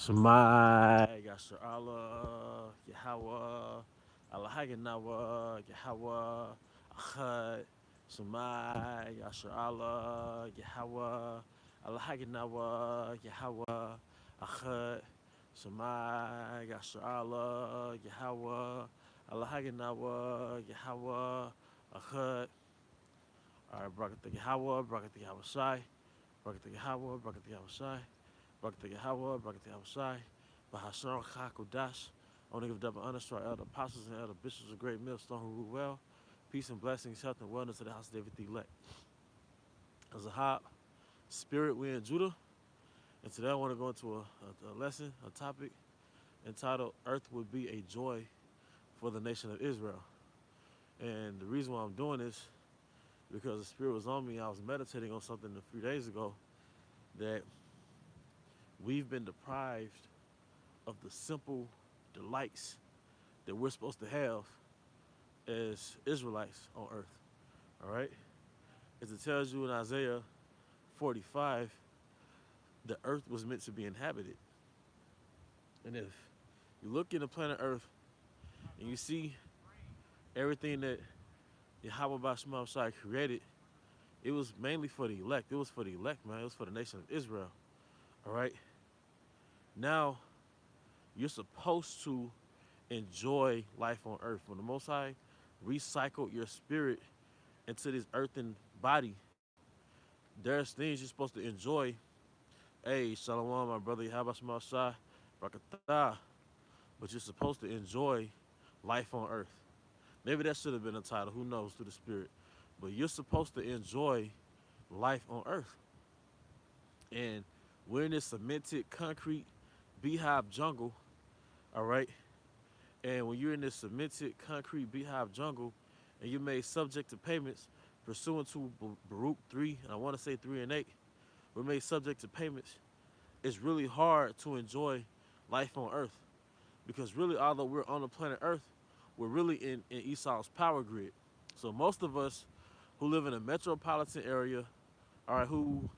Shemai, Yasser Allah, Yahweh, Allahaganawa, Yahweh, Achad, Shemai, Yasser Allah, Yahweh, Allahaganawa, Yahweh, Achad, Shemai, Yasser Allah, Yahweh, Allahaganawa, Yahweh, Achad. All right, Brakat Yahweh, Brakat Yahweh Shai, Brakat Yahweh, Brakat Yahweh Shai. Barakatah Yahweh, Barakatah Yahweh Shai, Bahashar Chakodash. I want to give double honor to our elder apostles and elder bishops of Great Millstone who rule well. Peace and blessings, health and wellness to the house of David the elect. As a hop, spirit, we in Judah. And today I want to go into a lesson, a topic entitled Earth Would Be a Joy for the Nation of Israel. And the reason why I'm doing this, because the spirit was on me. I was meditating on something a few days ago that we've been deprived of the simple delights that we're supposed to have as Israelites on earth. All right? As it tells you in Isaiah 45, the earth was meant to be inhabited. And if you look in the planet Earth and you see everything that Yahweh Bashma Shai created, it was mainly for the elect. It was for the elect, man. It was for the nation of Israel. All right? Now, you're supposed to enjoy life on earth. When the Most High recycled your spirit into this earthen body, there's things you're supposed to enjoy. Hey, Shalom, my brother, Yahabashma Shah, Brakatah. But you're supposed to enjoy life on earth. Maybe that should have been a title, who knows, through the spirit. But you're supposed to enjoy life on earth. And we're in this cemented concrete beehive jungle, all right? And when you're in this cemented concrete beehive jungle and you're made subject to payments pursuant to Baruch 3, and I want to say 3 and 8, we're made subject to payments. It's really hard to enjoy life on earth because really, although we're on the planet Earth, we're really in Esau's power grid. So most of us who live in a metropolitan area, all right, who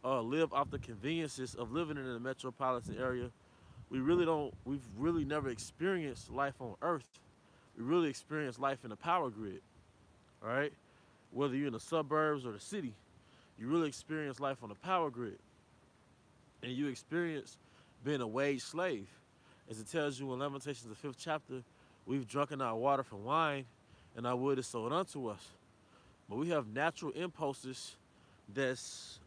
live off the conveniences of living in a metropolitan area, we've really never experienced life on earth. We really experience life in the power grid, all right? Whether you're in the suburbs or the city, you really experience life on the power grid. And you experience being a wage slave. As it tells you in Lamentations, the 5th chapter, we've drunken our water from wine, and our wood is sold unto us. But we have natural impulses that's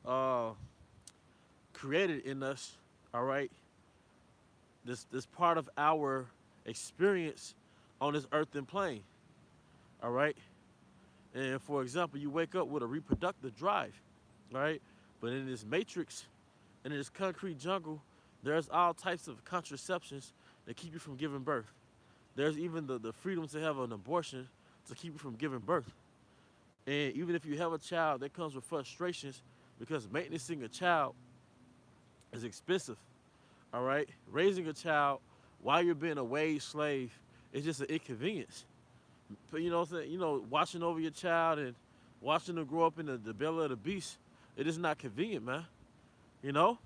created in us, all right? This part of our experience on this earthen plane, all right? And for example, you wake up with a reproductive drive, all right? But in this matrix, in this concrete jungle, there's all types of contraceptions that keep you from giving birth. There's even the freedom to have an abortion to keep you from giving birth. And even if you have a child, that comes with frustrations because maintaining a child is expensive, all right? Raising a child while you're being a wage slave is just an inconvenience. But you know what I'm saying? You know, watching over your child and watching them grow up in the belly of the beast, it is not convenient, man. You know?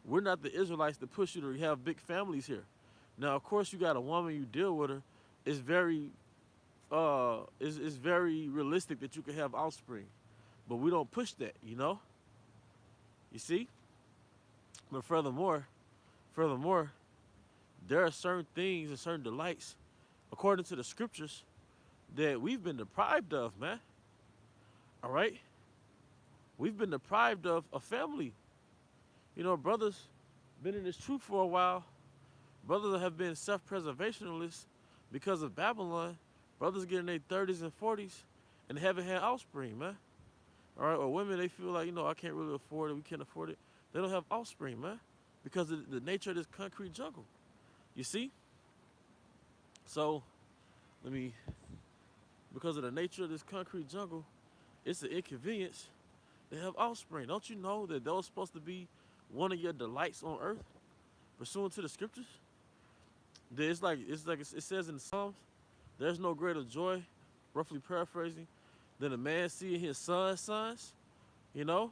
We're not the Israelites that push you to have big families here. Now, of course, you got a woman, you deal with her. It's very realistic that you can have offspring. But we don't push that, you know? You see? But furthermore, there are certain things and certain delights, according to the scriptures, that we've been deprived of, man. All right? We've been deprived of a family. You know, brothers been in this truth for a while. Brothers have been self-preservationists because of Babylon. Brothers get in their 30s and 40s and haven't had offspring, man. All right? Or women, they feel like, you know, I can't really afford it. We can't afford it. They don't have offspring, man, because of the nature of this concrete jungle. You see? So, because of the nature of this concrete jungle, it's an inconvenience to have offspring. Don't you know that those supposed to be one of your delights on earth, pursuant to the scriptures? It says in the Psalms, there's no greater joy, roughly paraphrasing, than a man seeing his son's sons. You know,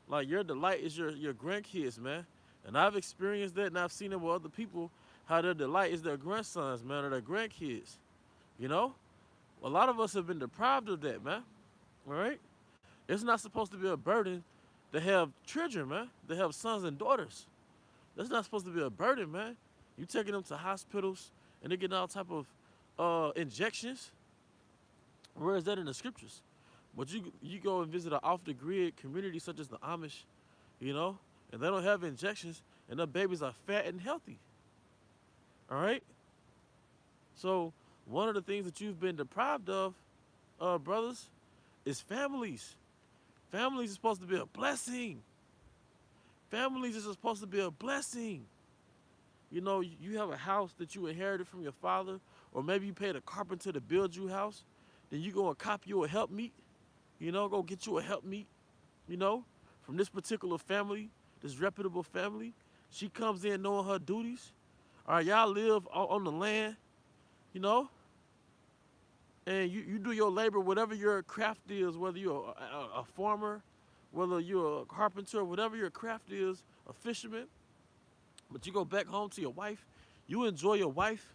like your delight is your grandkids, man. And I've experienced that, and I've seen it with other people, how their delight is their grandsons, man, or their grandkids. You know? A lot of us have been deprived of that, man. All right? It's not supposed to be a burden to have children, man, to have sons and daughters. That's not supposed to be a burden, man. You taking them to hospitals and they're getting all type of injections. Where is that in the scriptures? But you go and visit an off the grid community such as the Amish, you know, and they don't have injections, and their babies are fat and healthy. All right. So one of the things that you've been deprived of, brothers, is families. Families is supposed to be a blessing. Families is supposed to be a blessing. You know, you have a house that you inherited from your father, or maybe you paid a carpenter to build you a house. Then you go and cop you a helpmeet. You know, go get you a helpmeet. You know, from this particular family, this reputable family. She comes in knowing her duties. All right, y'all live on the land. You know, and you do your labor, whatever your craft is, whether you're a farmer, whether you're a carpenter, whatever your craft is, a fisherman. But you go back home to your wife, you enjoy your wife.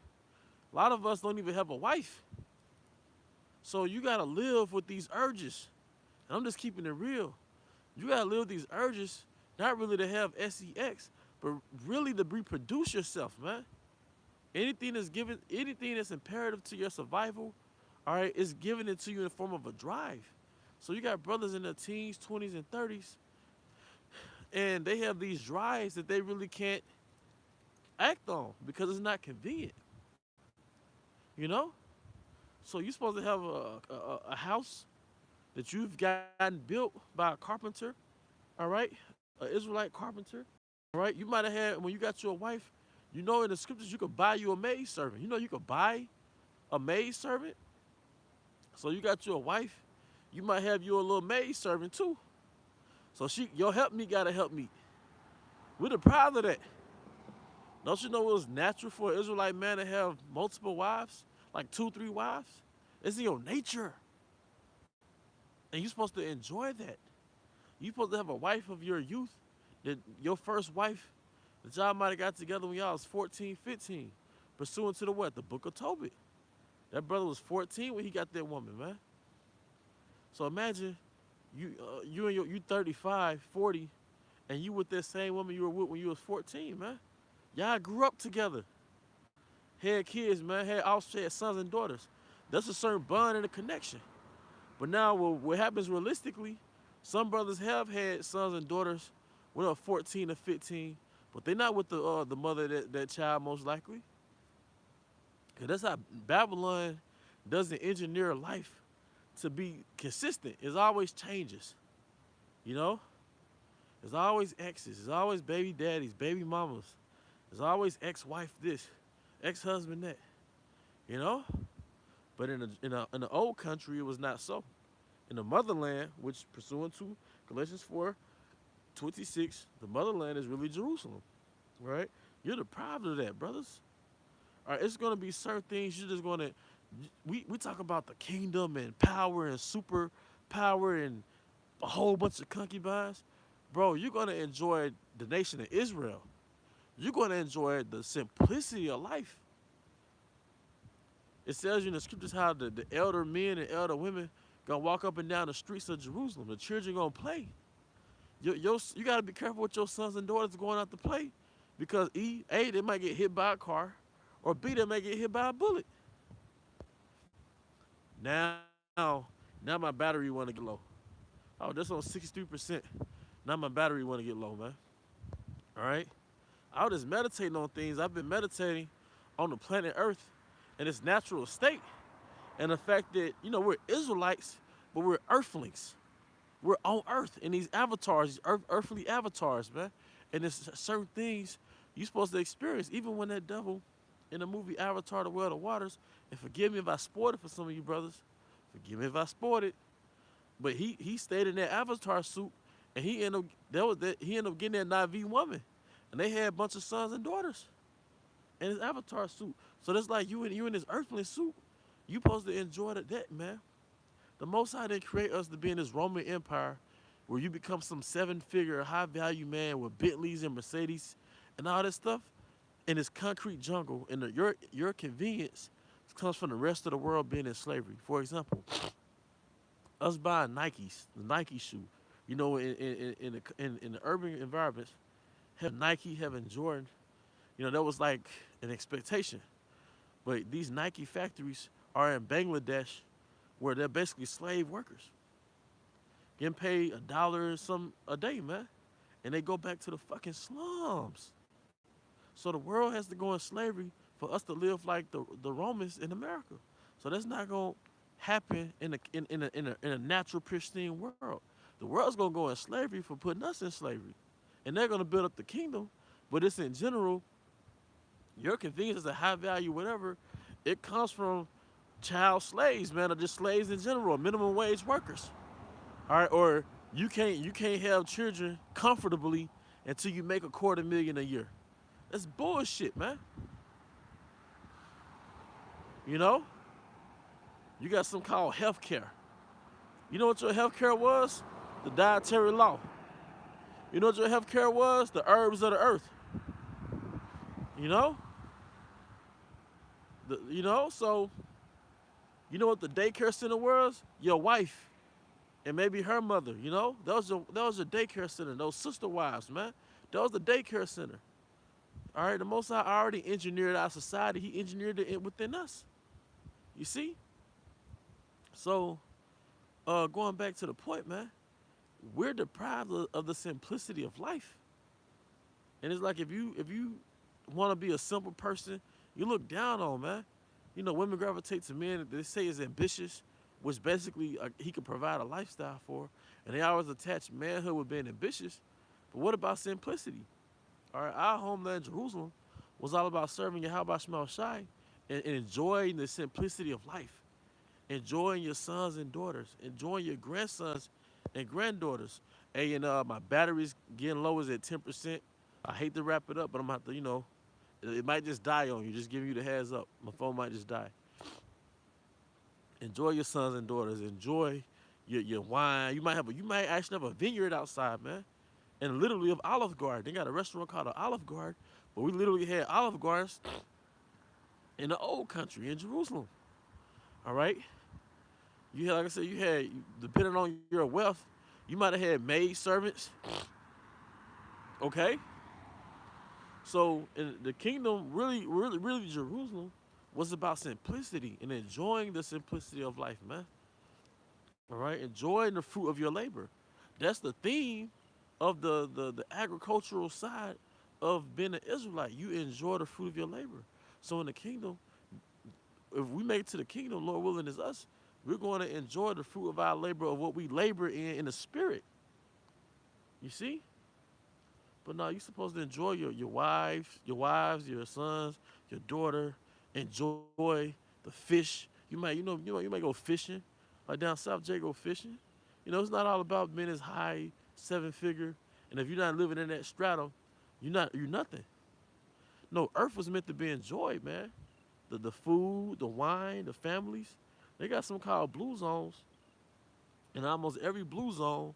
A lot of us don't even have a wife. So you gotta live with these urges. And I'm just keeping it real. You gotta live with these urges, not really to have sex, but really to reproduce yourself, man. Anything that's imperative to your survival, all right, is given it to you in the form of a drive. So you got brothers in their teens, 20s, and 30s, and they have these drives that they really can't act on because it's not convenient. You know? So you're supposed to have a house that you've gotten built by a carpenter, all right? An Israelite carpenter, all right? You might have had, when you got your wife, you know in the scriptures you could buy you a maid servant. You know you could buy a maid servant. So you got your wife, you might have your little maid servant too. So your help me gotta help me. We're deprived of that. Don't you know it was natural for an Israelite man to have multiple wives? Like 2, 3 wives? It's in your nature. And you're supposed to enjoy that. You're supposed to have a wife of your youth, that your first wife, that y'all might have got together when y'all was 14, 15, pursuant to the what? The book of Tobit. That brother was 14 when he got that woman, man. So imagine you 35, 40, and you with that same woman you were with when you was 14, man. Y'all grew up together. Had kids, man. Had offspring, had sons and daughters. That's a certain bond and a connection. But now what happens realistically, some brothers have had sons and daughters when they're 14 or 15, but they're not with the mother of that child most likely. Because that's how Babylon doesn't engineer life to be consistent. It always changes. You know? There's always exes. There's always baby daddies, baby mamas. There's always ex-wife this, ex-husband that. You know? But in the old country, it was not so. In the motherland, which pursuant to Galatians 4:26, the motherland is really Jerusalem. Right? You're deprived of that, brothers. All right, it's going to be certain things you're just going to, we talk about the kingdom and power and super power and a whole bunch of concubines. Bro, you're going to enjoy the nation of Israel. You're going to enjoy the simplicity of life. It tells you in the scriptures how the elder men and elder women going to walk up and down the streets of Jerusalem. The children going to play. You got to be careful with your sons and daughters going out to play because A, they might get hit by a car, or B, they may get hit by a bullet. Now my battery want to get low. Oh, that's on 63%. Now my battery want to get low, man. All right? I was just meditating on things. I've been meditating on the planet Earth in its natural state. And the fact that, you know, we're Israelites, but we're earthlings. We're on Earth in these avatars, these earthly avatars, man. And there's certain things you're supposed to experience, even when that devil in the movie Avatar, The Way of the Waters, and forgive me if I spoiled it for some of you brothers. Forgive me if I spoiled it. But he stayed in that Avatar suit, and he ended up getting that Na'vi woman. And they had a bunch of sons and daughters in his Avatar suit. So that's like you in this earthly suit. You supposed to enjoy that, man. The Most High didn't create us to be in this Roman Empire where you become some seven-figure, high-value man with Bentleys and Mercedes and all that stuff in this concrete jungle, and your convenience comes from the rest of the world being in slavery. For example, us buying Nikes, the Nike shoe, in the urban environments, having Nike, having Jordan, that was like an expectation. But these Nike factories are in Bangladesh, where they're basically slave workers, getting paid $1 and some a day, man, and they go back to the fucking slums. So the world has to go in slavery for us to live like the Romans in America. So that's not gonna happen in a natural pristine world. The world's gonna go in slavery for putting us in slavery, and they're gonna build up the kingdom. But it's in general, your convenience is a high value, whatever. It comes from child slaves, man, or just slaves in general, minimum wage workers. All right, or you can't have children comfortably until you make $250,000 a year. That's bullshit, man. You know, you got something called health care. You know what your health care was? The dietary law. You know what your health care was? The herbs of the earth. You know, so you know what the daycare center was? Your wife and maybe her mother. That was your daycare center. Those sister wives, man. That was the daycare center. All right, the Most High already engineered our society. He engineered it within us. You see? So, going back to the point, man, we're deprived of the simplicity of life. And it's like if you want to be a simple person, you look down on, man. Women gravitate to men that they say is ambitious, which basically he could provide a lifestyle for. And they always attach manhood with being ambitious. But what about simplicity? All right, our homeland, Jerusalem, was all about serving Yahweh Shema Shai and enjoying the simplicity of life, enjoying your sons and daughters, enjoying your grandsons and granddaughters. Hey, and my battery's getting low, is at 10%. I hate to wrap it up, but I'm going to have to, it might just die on you, just giving you the heads up. My phone might just die. Enjoy your sons and daughters. Enjoy your wine. You might actually have a vineyard outside, man. And literally of Olive Garden. They got a restaurant called the Olive Garden, but we literally had Olive Gardens in the old country in Jerusalem. All right? You had, like I said, depending on your wealth, you might have had maid servants. Okay? So in the kingdom, really, really, really, Jerusalem was about simplicity and enjoying the simplicity of life, man. All right? Enjoying the fruit of your labor. That's the theme of the agricultural side of being an Israelite. You enjoy the fruit of your labor. So in the kingdom, if we make it to the kingdom, Lord willing is us, we're going to enjoy the fruit of our labor, of what we labor in the spirit. You see? But no, you're supposed to enjoy your wives, your sons, your daughter. Enjoy the fish. You might go fishing. Like down south, Jay go fishing. It's not all about being as high, seven-figure. And if you're not living in that stratum, you're nothing. No, earth was meant to be enjoyed, man. The food, the wine, the families. They got something called blue zones. In almost every blue zone,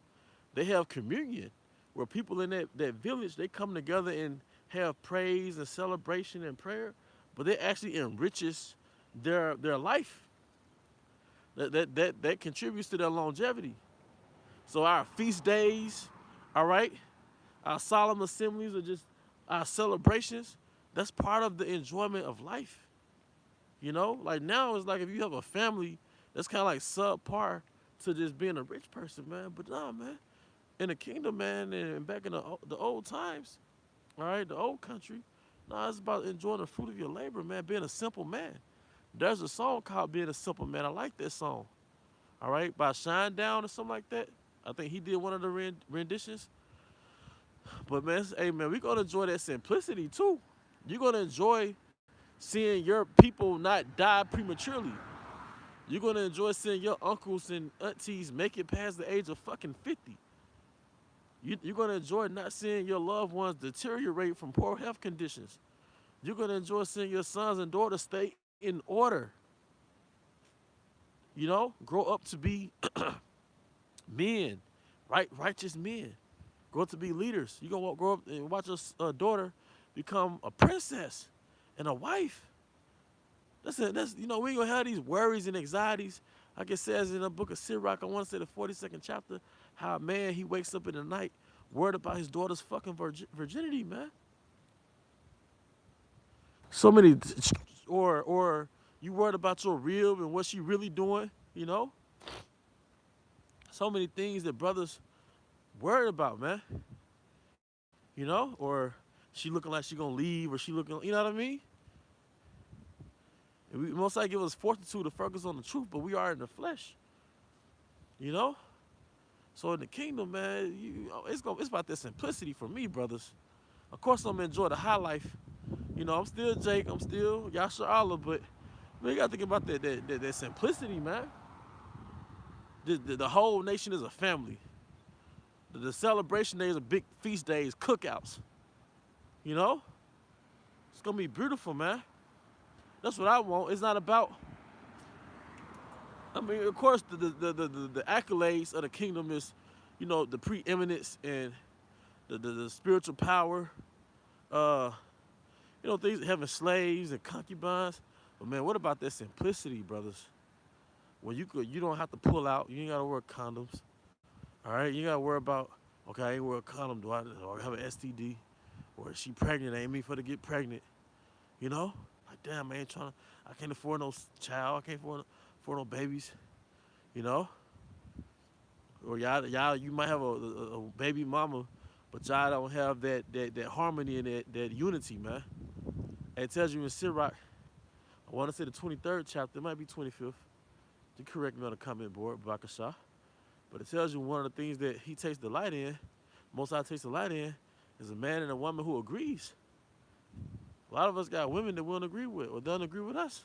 they have communion, where people in that village, they come together and have praise and celebration and prayer, but it actually enriches their life. That contributes to their longevity. So our feast days, all right, our solemn assemblies, or just our celebrations, that's part of the enjoyment of life. Like now it's like if you have a family, that's kind of like subpar to just being a rich person, man. But nah, man, in the kingdom, man, and back in the old times, all right, the old country, nah, it's about enjoying the fruit of your labor, man, being a simple man. There's a song called Being a Simple Man. I like that song, all right, by Shine Down or something like that. I think he did one of the renditions. But man, hey man, we're gonna enjoy that simplicity too. You're gonna enjoy seeing your people not die prematurely. You're gonna enjoy seeing your uncles and aunties make it past the age of fucking 50. You're gonna enjoy not seeing your loved ones deteriorate from poor health conditions. You're gonna enjoy seeing your sons and daughters stay in order. Grow up to be men, righteous men. Grow up to be leaders. You're going to grow up and watch your daughter become a princess and a wife. That's it. That's, we ain't going to have these worries and anxieties. Like it says in the book of Sirach, I want to say the 42nd chapter, how a man, he wakes up in the night worried about his daughter's fucking virginity, man. So many, or you worried about your rib and what she really doing, So many things that brothers worried about, man. Or she looking like she gonna leave, or she looking, you know what I mean? And we most likely give us fortitude to focus on the truth, but we are in the flesh, So in the kingdom, man, it's about that simplicity for me, brothers. Of course, I'm gonna enjoy the high life. I'm still Jake, I'm still Yasha Allah, but man, you gotta think about that simplicity, man. The whole nation is a family. The celebration days are big feast days, cookouts. It's gonna be beautiful, man. That's what I want. It's not about. I mean, of course, the accolades of the kingdom is, the preeminence and the spiritual power. Things having slaves and concubines. But man, what about that simplicity, brothers? When you don't have to pull out. You ain't gotta wear condoms. All right, you gotta worry about. Okay, I ain't wear a condom. Do I have an STD? Or is she pregnant? Ain't me for to get pregnant. Like damn, man, I can't afford no child. I can't afford no babies. Or y'all, you might have a baby mama, but y'all don't have that harmony and that unity, man. And it tells you in Sirach, I want to say the 23rd chapter, it might be 25th. You correct me on the comment board, Bakasha. But it tells you one of the things that he takes delight in, Most High takes delight in, is a man and a woman who agrees. A lot of us got women that we don't agree with or don't agree with us.